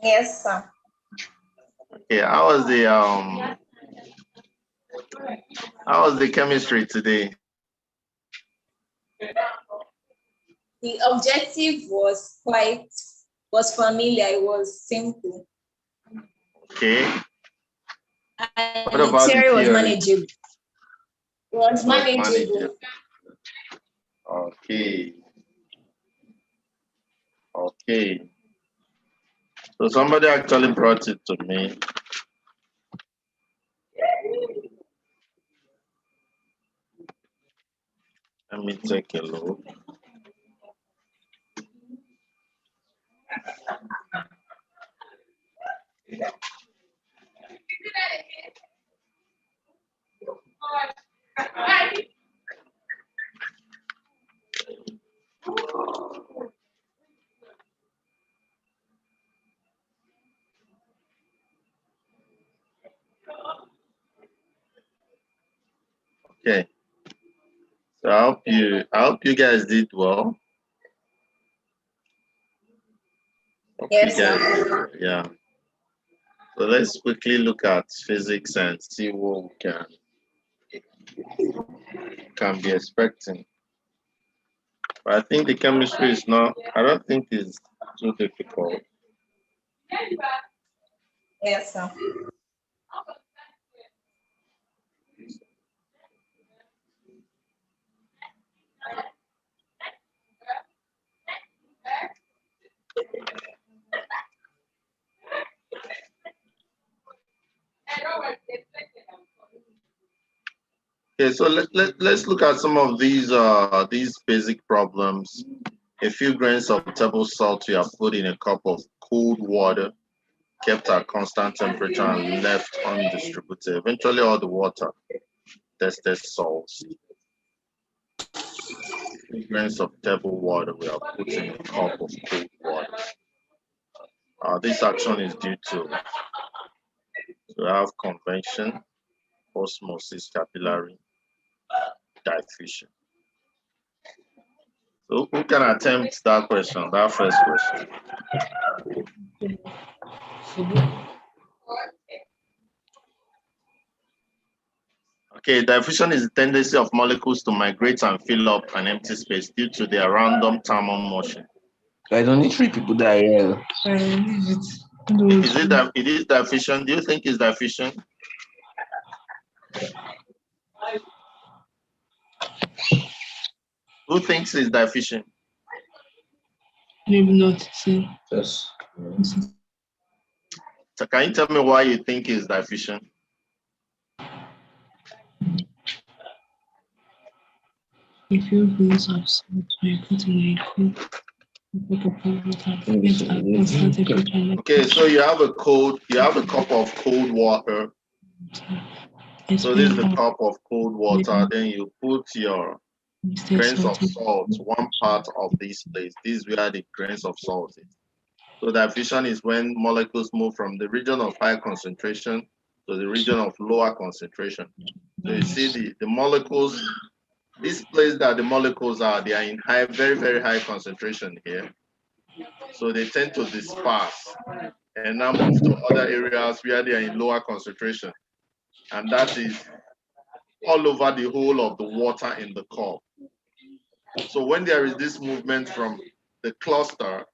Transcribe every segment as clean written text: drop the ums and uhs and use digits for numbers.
Yes, sir. Okay, how was the chemistry today? The objective was familiar. It was simple. Okay. And What about the theory was theory? manageable. It was manageable. Okay. Okay. So somebody actually brought it to me. Let me take a look. Okay. So I hope you guys did well. Yes, sir. Yeah. So let's quickly look at physics and see what we can be expecting. But I think the chemistry is not, I don't think it's too difficult. Yes, sir. Okay, so let's look at some of these basic problems. A few grains of table salt you are put in a cup of cold water, kept at constant temperature and left undistributed. Eventually all the water tested salts. 3 grains of table water we are put in a cup of cold water. This action is due to have convection, osmosis, capillary diffusion. So who can attempt that question, that first question? Okay, diffusion is the tendency of molecules to migrate and fill up an empty space due to their random thermal motion. I don't need 3 people that are Is it that it is diffusion? Do you think it's diffusion? Who thinks it's diffusion? Maybe not. See. Yes. So can you tell me why you think it's diffusion? A few grains of salt were put in a cup of water. Okay, so you have a cup of cold water. So this is the cup of cold water. Then you put your grains of salt, one part of this place. This is where the grains of salt is. So diffusion is when molecules move from the region of high concentration to the region of lower concentration. So you see the molecules, this place that the molecules are, they are in very, very high concentration here. So they tend to disperse and now move to other areas where they are in lower concentration. And that is all over the whole of the water in the cup. So when there is this movement from the cluster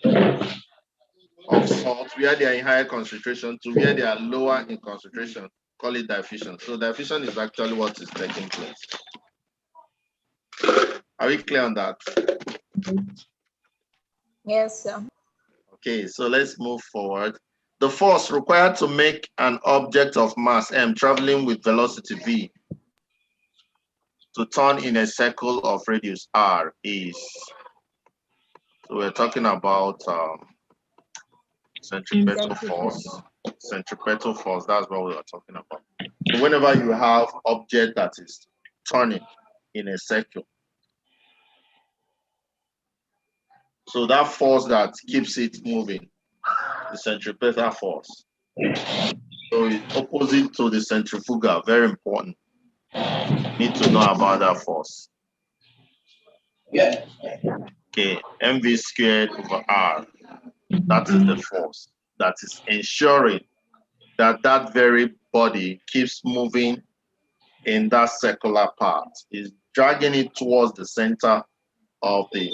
of salt where they are in higher concentration to where they are lower in concentration, call it diffusion. So diffusion is actually what is taking place. Are we clear on that? Yes, sir. Okay, so let's move forward. The force required to make an object of mass m traveling with velocity v to turn in a circle of radius r is, so we're talking about centripetal force. Centripetal force, that's what we are talking about. So whenever you have object that is turning in a circle, so that force that keeps it moving, the centripetal force. So it's opposite to the centrifugal, very important. Need to know about that force. Yeah. Okay, mv squared over r, that is the force. that is ensuring that that very body keeps moving in that circular part. Is dragging it towards the center of the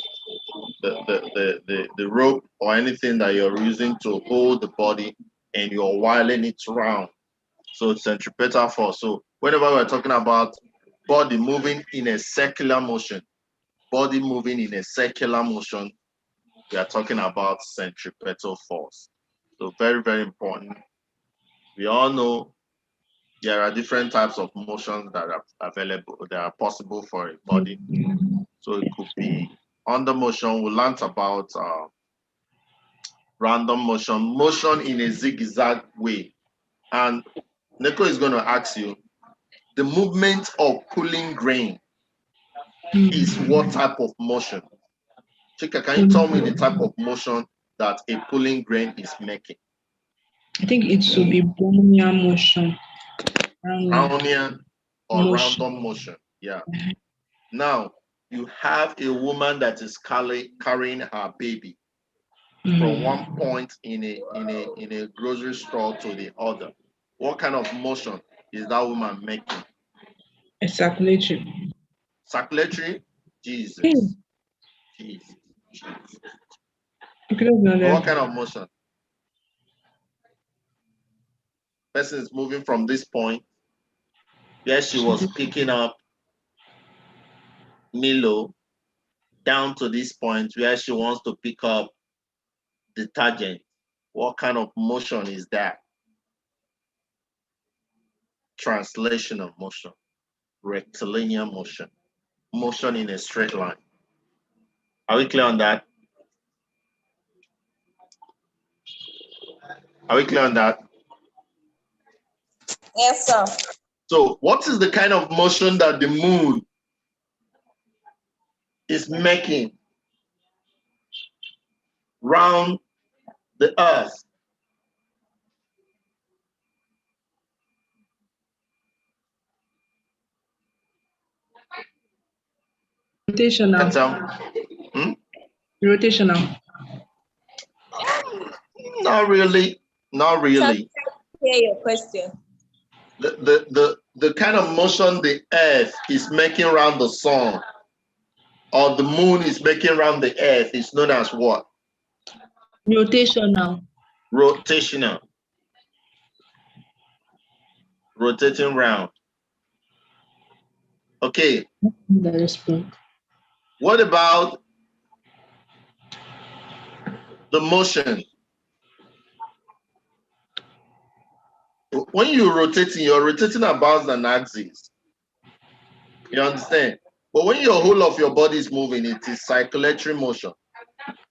rope or anything that you're using to hold the body, and you're whirling it around. So centripetal force. So whenever we're talking about body moving in a circular motion, we are talking about centripetal force. So very, very important. We all know there are different types of motions that are available, that are possible for a body. So it could be under motion. We learned about random motion in a zigzag way. And Neco is going to ask you, the movement of pulling grain is what type of motion? Chika, can you tell me the type of motion that a pulling grain is making? I think it should be Brownian motion. Brownian or random motion. Yeah. Now, you have a woman that is carrying her baby from one point in a grocery store to the other. What kind of motion is that woman making? A circulatory. Circulatory? Jesus. Jesus. Okay, what kind of motion? Person is moving from this point where she was picking up Milo down to this point where she wants to pick up detergent. What kind of motion is that? Translational motion, rectilinear motion, motion in a straight line. Are we clear on that? Are we clear on that? Yes, sir. So what is the kind of motion that the moon is making round the earth? Rotational. Rotational. Not really. Not really. Hear your question. The kind of motion the earth is making around the sun or the moon is making around the earth is known as what? Rotational. Rotational. Rotating round. Okay. What about the motion? When you're rotating about an axis. You understand? But when your whole of your body is moving, it is circulatory motion.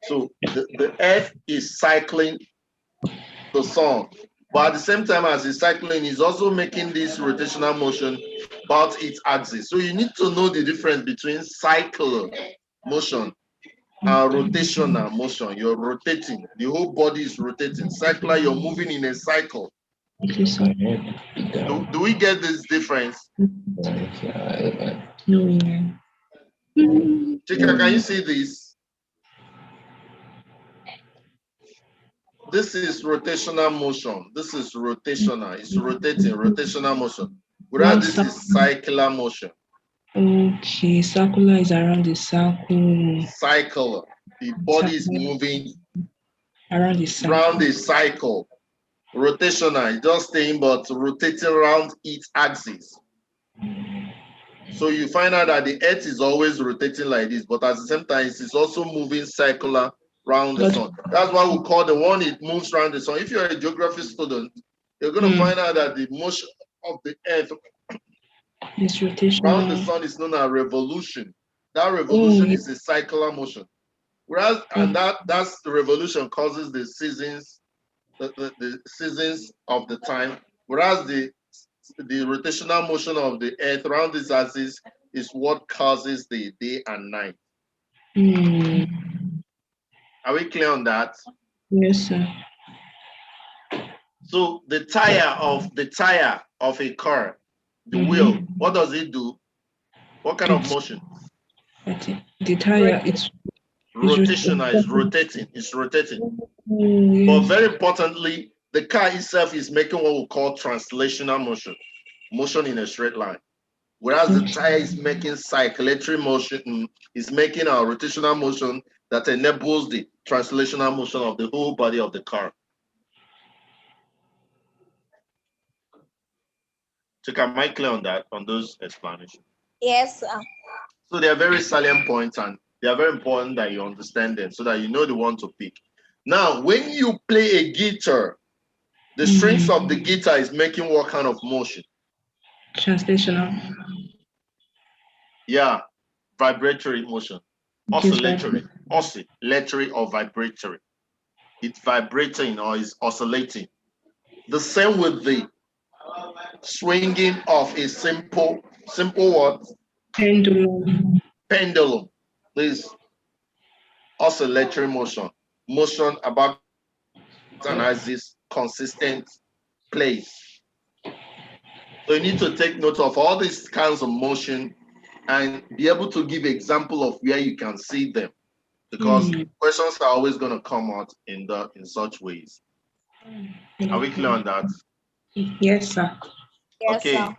So the earth is cycling the sun. But at the same time as it's cycling, it's also making this rotational motion about its axis. So you need to know the difference between cyclic motion and rotational motion. You're rotating. The whole body is rotating. Cycler, you're moving in a cycle. Do we get this difference? No. Chika, can you see this? This is rotational motion. This is rotational. It's rotating, rotational motion. Whereas this is circular motion. Okay, circular is around the circle. Cycle. The body is moving around the circle. Around the cycle. Rotational, just staying but rotating around its axis. So you find out that the earth is always rotating like this, but at the same time, it's also moving circular around the sun. That's why we call the one it moves around the sun. If you're a geography student, you're going to find out that the motion of the earth around the sun is known as revolution. That revolution is a circular motion. Whereas, and that's the revolution causes the seasons, the seasons of the time. Whereas the rotational motion of the earth around this axis is what causes the day and night. Are we clear on that? Yes, sir. So the tire of a car, the wheel, what does it do? What kind of motion? The tire, it's Rotational is rotating. It's rotating. But very importantly, the car itself is making what we call translational motion, motion in a straight line. Whereas the tire is making cyclatory motion, is making a rotational motion that enables the translational motion of the whole body of the car. So am I clear on that, on those explanations? Yes, sir. So they are very salient points and they are very important that you understand them so that you know the one to pick. Now, when you play a guitar, the strings of the guitar is making what kind of motion? Translational. Yeah, vibratory motion. Oscillatory or vibratory. It's vibrating or is oscillating. The same with the swinging of a simple what? Pendulum. Pendulum. This oscillatory motion about and has this consistent place. So you need to take note of all these kinds of motion and be able to give example of where you can see them, because questions are always going to come out in such ways. Are we clear on that? Yes, sir. Yes, Okay. sir.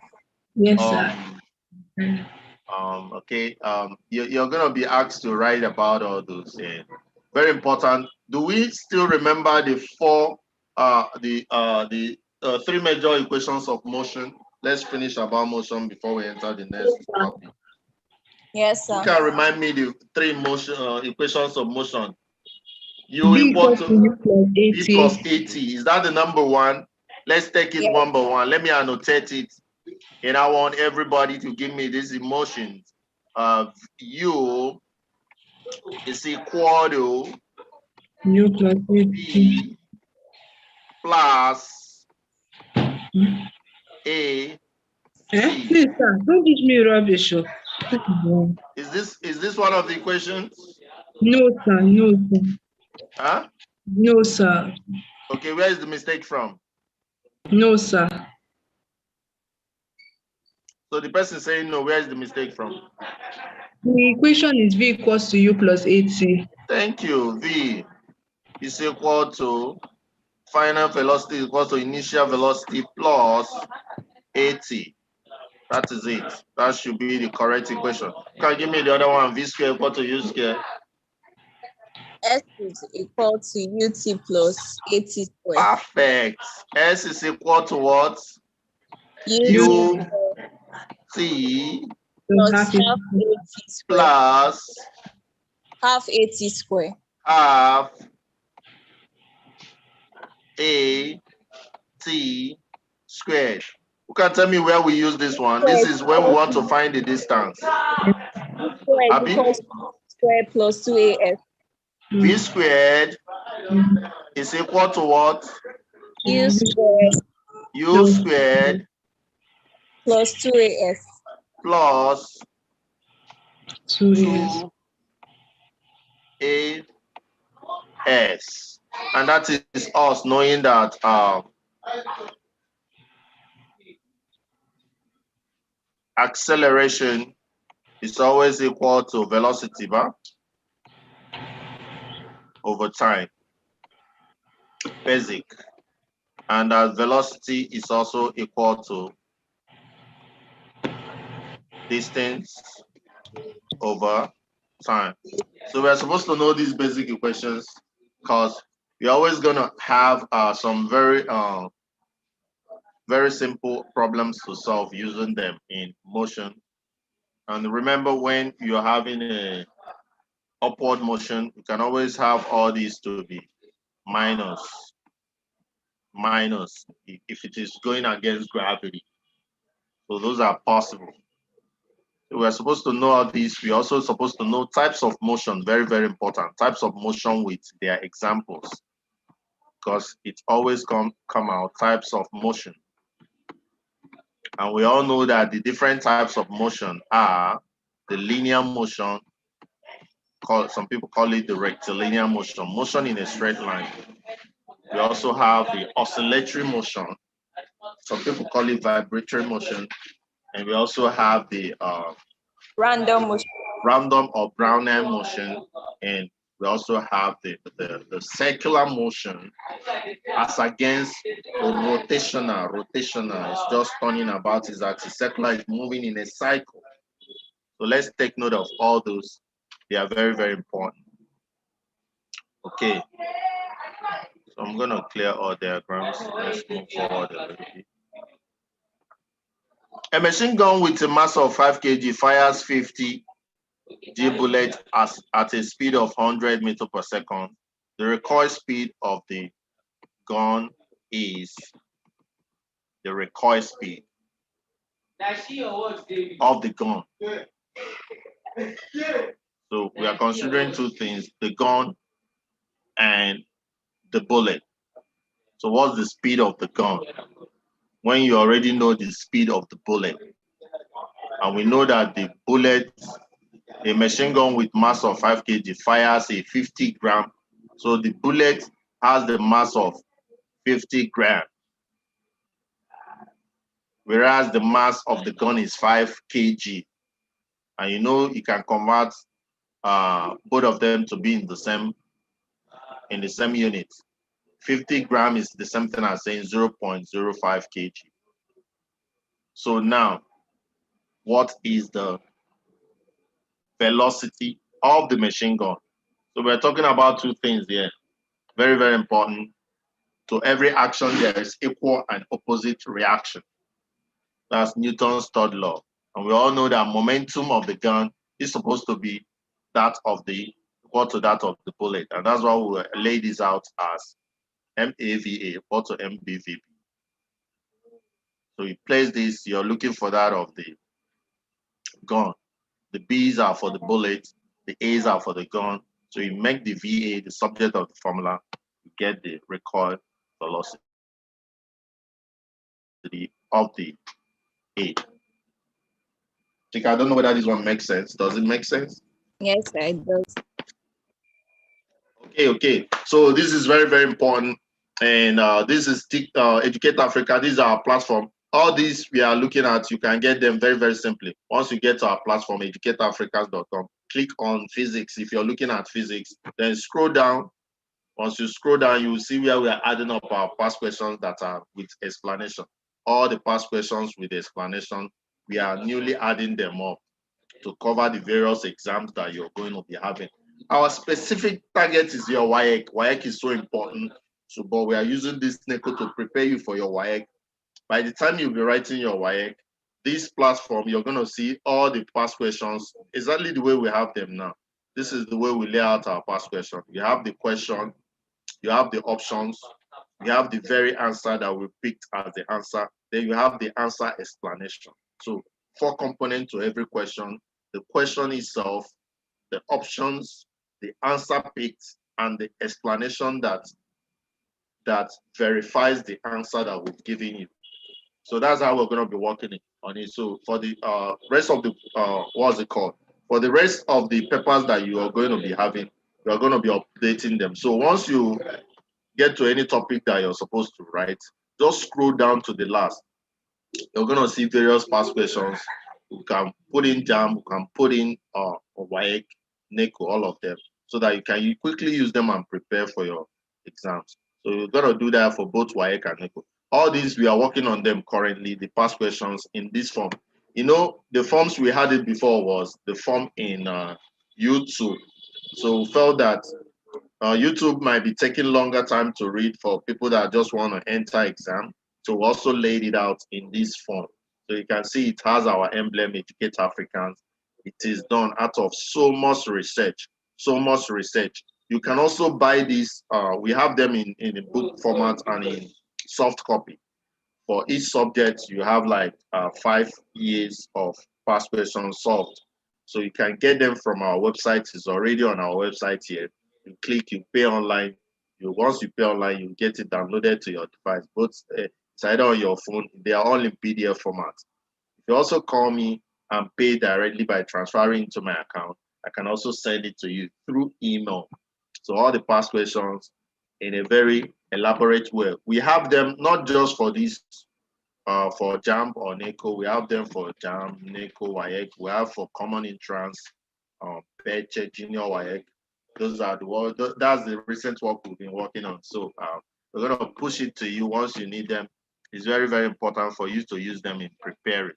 Yes, sir. Okay. You're going to be asked to write about all those. Very important. Do we still remember the three major equations of motion? Let's finish about motion before we enter the next topic. Yes, sir. You can remind me the three equations of motion. U equal to V plus AT. Is that the number one? Let's take it one by one. Let me annotate it. And I want everybody to give me these emotions. U is equal to U plus V plus A. Please, sir, don't give me rubbish. Is this one of the equations? No, sir. No, sir. Huh? No, sir. Okay, where is the mistake from? No, sir. So the person saying no, where is the mistake from? The equation is V equals to U plus AT. Thank you. V is equal to final velocity equal to initial velocity plus AT. That is it. That should be the correct equation. Can you give me the other one? V square equal to U square. S is equal to UT plus AT squared. Perfect. S is equal to what? UT plus half AT squared. Plus Half AT squared. half AT squared. You can tell me where we use this one. This is when we want to find the distance. Squared equals squared plus 2AS. V squared is equal to what? U squared U squared plus 2AS. plus 2AS. 2AS. And that is us knowing that acceleration is always equal to velocity over time. Basic. And that velocity is also equal to distance over time. So we're supposed to know these basic equations because we're always going to have some very simple problems to solve using them in motion. And remember, when you're having a upward motion, you can always have all these to be minus if it is going against gravity. So those are possible. So we're supposed to know all these. We're also supposed to know types of motion, very, very important. Types of motion with their examples, because it always come out types of motion. And we all know that the different types of motion are the linear motion, some people call it the rectilinear motion, motion in a straight line. We also have the oscillatory motion. Some people call it vibratory motion. And we also have the Random motion. Random or Brownian motion. And we also have the circular motion as against rotational. Rotational is just turning about, is that the circular is moving in a cycle. So let's take note of all those. They are very, very important. Okay. So I'm going to clear all diagrams. Let's move forward a little bit. A machine gun with a mass of 5 kg fires 50 G bullets at a speed of 100 meters per second. The recoil speed of the gun is the recoil speed of the gun. So we are considering two things, the gun and the bullet. So what's the speed of the gun? When you already know the speed of the bullet, and we know that the bullet, a machine gun with mass of 5 kg fires a 50 gram. So the bullet has the mass of 50 gram, whereas the mass of the gun is 5 kg. And you know you can convert both of them to be in the same unit. 50 gram is the same thing as saying 0.05 kg. So now, what is the velocity of the machine gun? So we're talking about two things here. Very, very important. To every action, there is equal and opposite reaction. That's Newton's third law. And we all know that momentum of the gun is supposed to be that of the equal to that of the bullet. And that's why we lay this out as MAVA equal to MBVP. So you place this, you're looking for that of the gun. The B's are for the bullet, the A's are for the gun. So you make the VA the subject of the formula, you get the recoil velocity of the A. I don't know whether this one makes sense. Does it make sense? Yes, sir, it does. Okay. So this is very, very important. And this is Educate Africa. This is our platform. All these we are looking at, you can get them very, very simply. Once you get to our platform, educateafrica.com, click on physics. If you're looking at physics, then scroll down. Once you scroll down, you will see where we are adding up our past questions that are with explanation. All the past questions with explanation, we are newly adding them up to cover the various exams that you're going to be having. Our specific target is your waec. Waec is so important. So, but we are using this Neco to prepare you for your waec. By the time you'll be writing your waec, this platform, you're going to see all the past questions exactly the way we have them now. This is the way we lay out our past question. You have the question, you have the options, you have the very answer that we picked as the answer, then you have the answer explanation. So 4 components to every question: the question itself, the options, the answer picked, and the explanation that verifies the answer that we've given you. So that's how we're going to be working on it. So for the rest of the what's it called? For the rest of the papers that you are going to be having, we are going to be updating them. So once you get to any topic that you're supposed to write, just scroll down to the last. You're going to see various past questions. You can put in jamb, you can put in waec, Neco, all of them, so that you can quickly use them and prepare for your exams. So you're going to do that for both waec and Neco. All these, we are working on them currently, the past questions in this form. You know, the forms we had it before was the form in YouTube. So we felt that YouTube might be taking longer time to read for people that just want to enter exam. So we also laid it out in this form. So you can see it has our emblem, Educate Africans. It is done out of so much research, so much research. You can also buy these. We have them in a book format and in soft copy. For each subject, you have like 5 years of past questions solved. So you can get them from our website. It's already on our website here. You click, you pay online. Once you pay online, you get it downloaded to your device. Both it's either on your phone. They are all in PDF format. If you also call me and pay directly by transferring into my account, I can also send it to you through email. So all the past questions in a very elaborate way. We have them not just for this, for jamb or Neco. We have them for jamb, Neco, waec. We have for common entrance, Peche, junior waec. Those are the work. That's the recent work we've been working on. So we're going to push it to you once you need them. It's very, very important for you to use them in preparing,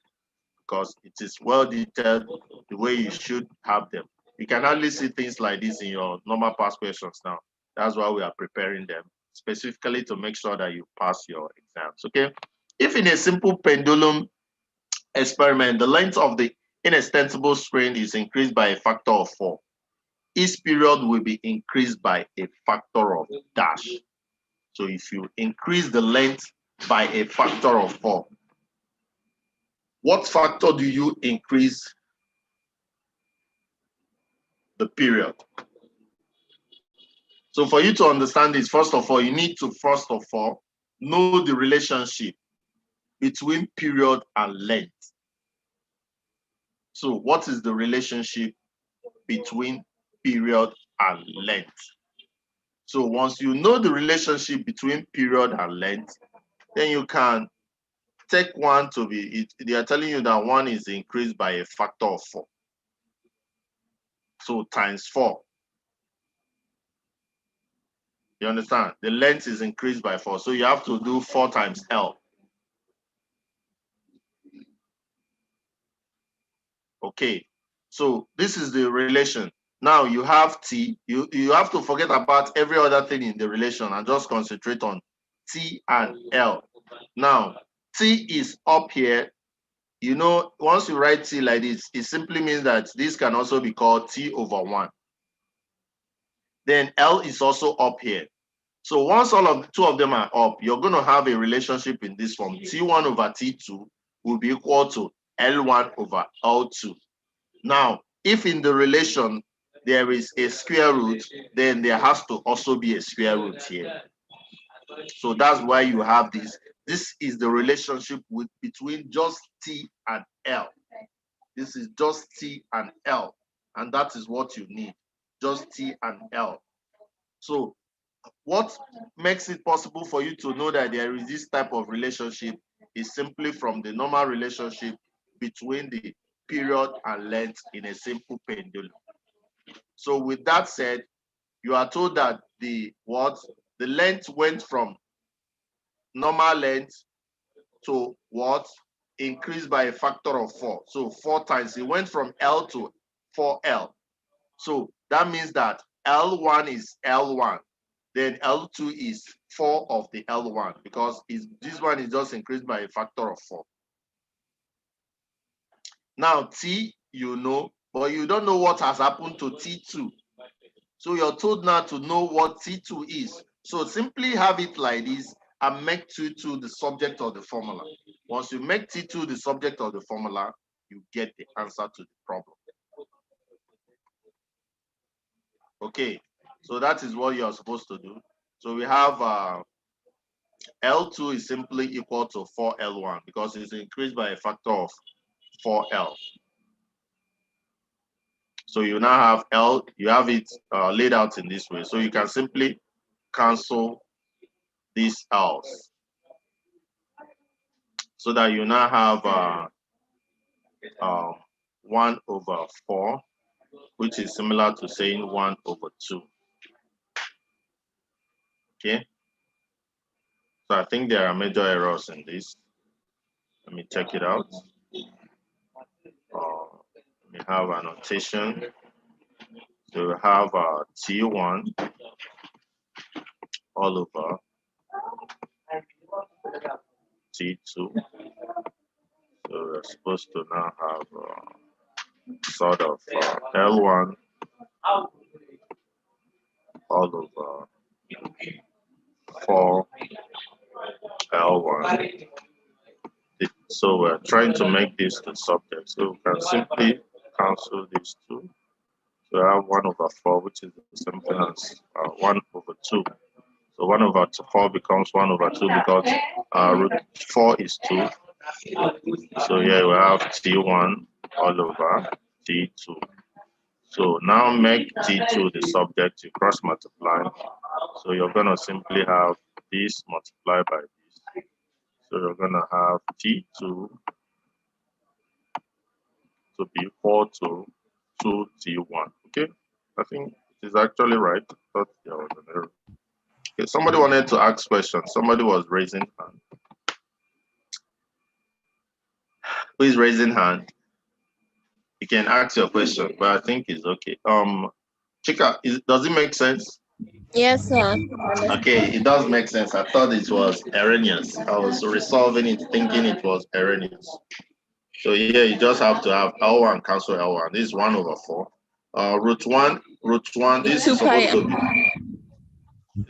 because it is well detailed the way you should have them. You can hardly see things like this in your normal past questions now. That's why we are preparing them specifically to make sure that you pass your exams. Okay. If in a simple pendulum experiment, the length of the inextensible string is increased by a factor of 4, each period will be increased by a factor of dash. So if you increase the length by a factor of 4, what factor do you increase the period? So for you to understand this, first of all, you need to know the relationship between period and length. So what is the relationship between period and length? So once you know the relationship between period and length, then you can take one to be, they are telling you that one is increased by a factor of 4. So times 4. You understand? The length is increased by 4. So you have to do 4 times L. Okay. So this is the relation. Now you have T. You have to forget about every other thing in the relation and just concentrate on T and L. Now, T is up here. You know, once you write T like this, it simply means that this can also be called T over 1. Then L is also up here. So once all of two of them are up, you're going to have a relationship in this form. T1 over T2 will be equal to L1 over L2. Now, if in the relation there is a square root, then there has to also be a square root here. So that's why you have this. This is the relationship between just T and L. This is just T and L. And that is what you need, just T and L. So what makes it possible for you to know that there is this type of relationship is simply from the normal relationship between the period and length in a simple pendulum. So with that said, you are told that the length went from normal length to what? Increased by a factor of 4. So 4 times, it went from L to 4L. So that means that L1 is L1. Then L2 is 4 of the L1 because this one is just increased by a factor of 4. Now T, you know, but you don't know what has happened to T2. So you're told now to know what T2 is. So simply have it like this and make T2 the subject of the formula. Once you make T2 the subject of the formula, you get the answer to the problem. Okay, so that is what you're supposed to do. So we have L2 is simply equal to 4L1 because it's increased by a factor of 4L. So you now have L, you have it laid out in this way. So you can simply cancel these L's so that you now have 1 over 4, which is similar to saying 1 over 2. Okay. So I think there are major errors in this. Let me check it out. We have a notation. So we have T1 all over T2. So we're supposed to now have sort of L1 all over 4L1. So we're trying to make this the subject. So we can simply cancel these two. So I have 1 over 4, which is the same thing as 1 over 2. So 1 over 4 becomes 1 over 2 because root 4 is 2. So here we have T1 all over T2. So now make T2 the subject, you cross multiply. So you're going to simply have this multiplied by this. So you're going to have T2 to be equal to 2T1. Okay, I think is actually right. I thought there was an error. Okay, somebody wanted to ask questions. Somebody was raising hand. Who is raising hand? You can ask your question, but I think it's okay. Chika, does it make sense? Yes, sir. Okay, it does make sense. I thought it was erroneous. I was resolving it, thinking it was erroneous. So yeah, you just have to have L1 cancel L1. This is 1/4. Root one. This is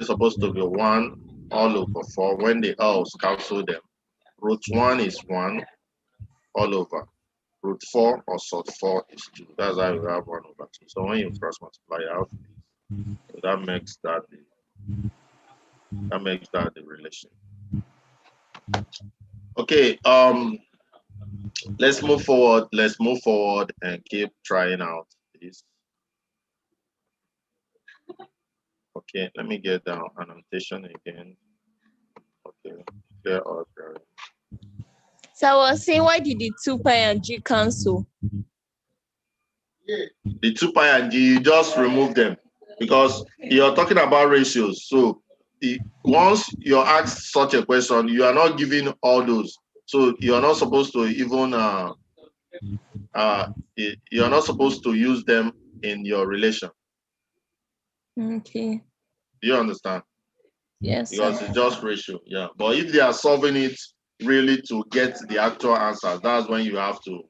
supposed to be 1 all over 4. When the L's cancel them, root 1 is 1 all over. Root 4 or sort 4 is 2. That's how you have 1/2. So when you cross multiply, you have so that makes that the relation. Okay, let's move forward. Let's move forward and keep trying out this. Okay, let me get down annotation again. Okay, clear all there. So I was saying, why did the 2 pi and g cancel? The 2 pi and g, you just remove them because you're talking about ratios. So once you're asked such a question, you are not giving all those. So you're not supposed to even you're not supposed to use them in your relation. Okay. Do you understand? Yes, Because sir. it's just ratio, yeah. But if they are solving it really to get the actual answers, that's when you have to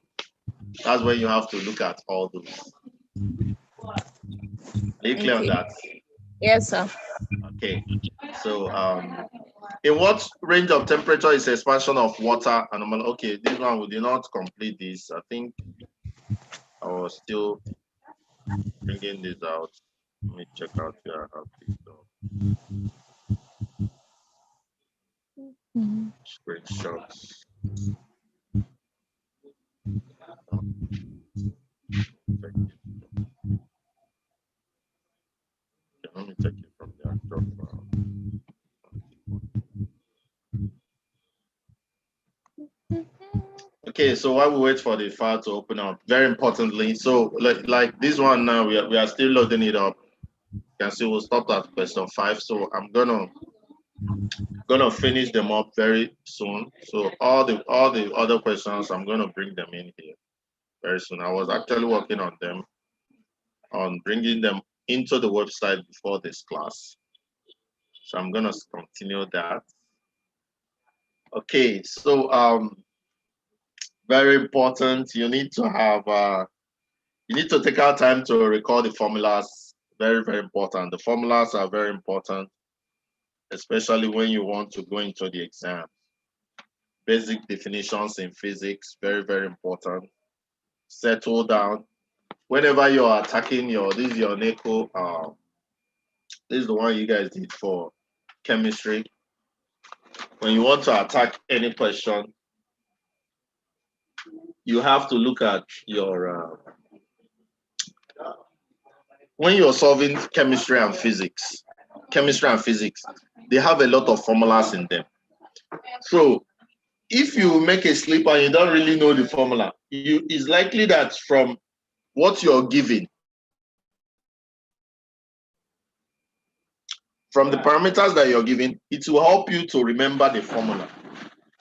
look at all those. Are you clear on that? Yes, sir. Okay. So in what range of temperature is expansion of water anomaly? Okay, this one we did not complete this. I think I was still bringing this out. Let me check out here. I have this screenshots. Let me take it from the actual file. Okay, so while we wait for the file to open up, very importantly, so like this one now, we are still loading it up. You can see we'll stop at question 5. So I'm gonna finish them up very soon. So all the other questions, I'm gonna bring them in here very soon. I was actually working on them, on bringing them into the website before this class. So I'm gonna continue that. Okay, so very important. You need to have you need to take out time to recall the formulas. Very, very important. The formulas are very important, especially when you want to go into the exam. Basic definitions in physics, very, very important. Settle down. Whenever you're attacking this is your Neco, this is the one you guys did for chemistry. When you want to attack any question, you have to look at your when you're solving chemistry and physics, they have a lot of formulas in them. So if you make a slip and you don't really know the formula, it's likely that from what you're given, from the parameters that you're given, it will help you to remember the formula.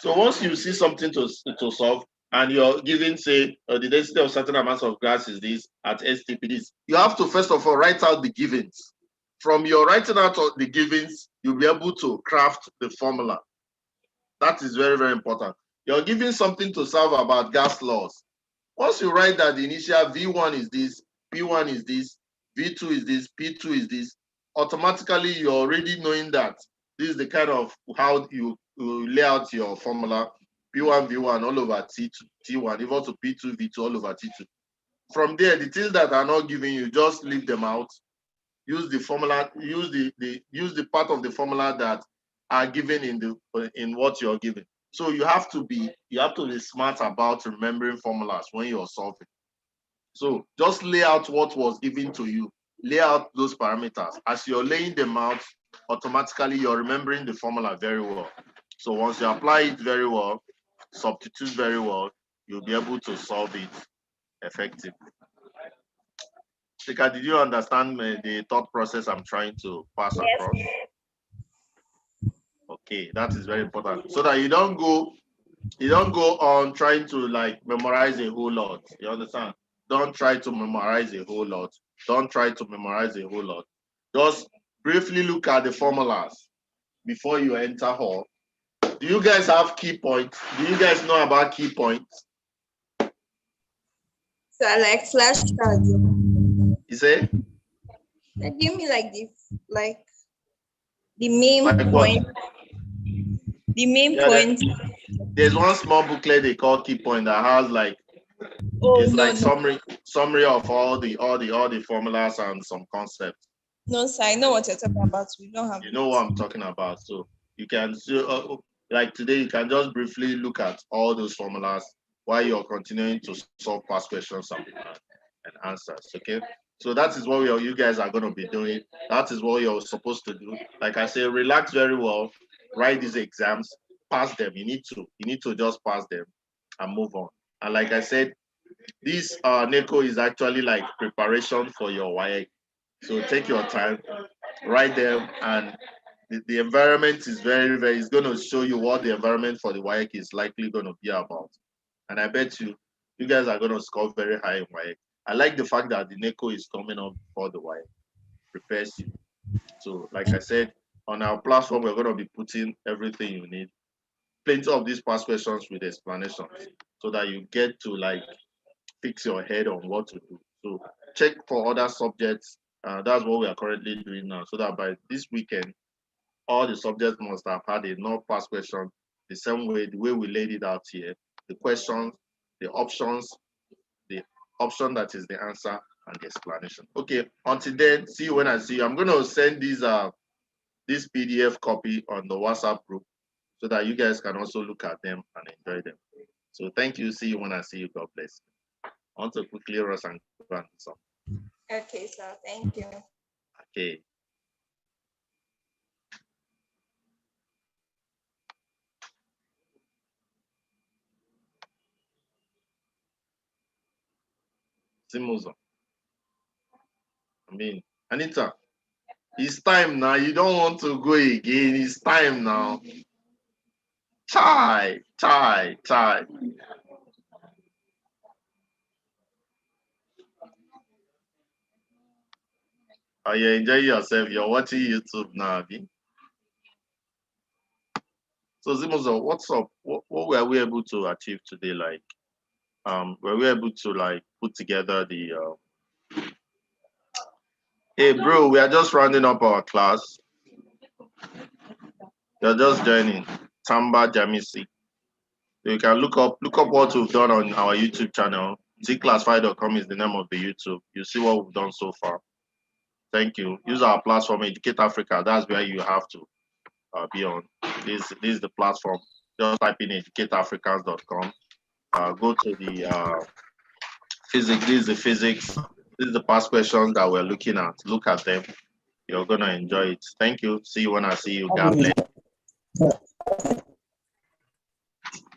So once you see something to solve, and you're given, say, the density of certain amounts of gas is this at STP this, you have to first of all write out the givens. From your writing out of the givens, you'll be able to craft the formula. That is very, very important. You're given something to solve about gas laws. Once you write that the initial V1 is this, P1 is this, V2 is this, P2 is this, automatically you're already knowing that this is the kind of how you lay out your formula, P1, V1 all over T2, T1, equal to P2, V2 all over T2. From there, the things that are not given you, just leave them out. Use the formula, use the part of the formula that are given in what you're given. So you have to be smart about remembering formulas when you're solving. So just lay out what was given to you, lay out those parameters. As you're laying them out, automatically you're remembering the formula very well. So once you apply it very well, substitute very well, you'll be able to solve it effectively. Chika, did you understand the thought process I'm trying to pass across? Okay, that is very important. So that you don't go on trying to like memorize a whole lot. You understand? Don't try to memorize a whole lot. Don't try to memorize a whole lot. Just briefly look at the formulas before you enter hall. Do you guys have key points? Do you guys know about key points? So I like flashcards. You say? Like, give me like this, like the main Like point. what? The main Yeah, point. there's one small booklet they call key point that has like Oh it's no, like summary of all the formulas and some concepts. no, sir. I know what you're talking about. We don't have. You know what I'm talking about. So you can see, like today, you can just briefly look at all those formulas while you're continuing to solve past questions and answers. Okay. So that is what you guys are going to be doing. That is what you're supposed to do. Like I say, relax very well, write these exams, pass them. You need to just pass them and move on. And like I said, this Neco is actually like preparation for your waec. So take your time, write them, and the environment is very, it's going to show you what the environment for the waec is likely going to be about. And I bet you guys are going to score very high in waec. I like the fact that the Neco is coming up before the waec, prepares you. So like I said, on our platform, we're going to be putting everything you need. Plenty of these past questions with explanations so that you get to like fix your head on what to do. So check for other subjects. That's what we are currently doing now. So that by this weekend, all the subjects must have had enough past questions the same way, the way we laid it out here. The questions, the options, the option that is the answer, and the explanation. Okay, until then, see you when I see you. I'm going to send this PDF copy on the WhatsApp group so that you guys can also look at them and enjoy them. So thank you. See you when I see you. God bless. I want to quickly rush and go and do something. Okay, sir. Thank you. Okay. Simuzo. I mean, Anita, it's time now. You don't want to go again. It's time now. Chai. Are you enjoying yourself? You're watching YouTube now, Abi? So Simuzo, what's up? What were we able to achieve today? Like, were we able to like put together the hey bro, we are just rounding up our class. You're just joining. Tamba Jamisi. So you can look up what we've done on our YouTube channel. Tclassified.com is the name of the YouTube. You see what we've done so far. Thank you. Use our platform, Educate Africa. That's where you have to be on. This is the platform. Just type in educateafricans.com. Go to the physics. This is the physics. This is the past questions that we're looking at. Look at them. You're gonna enjoy it. Thank you. See you when I see you. God bless.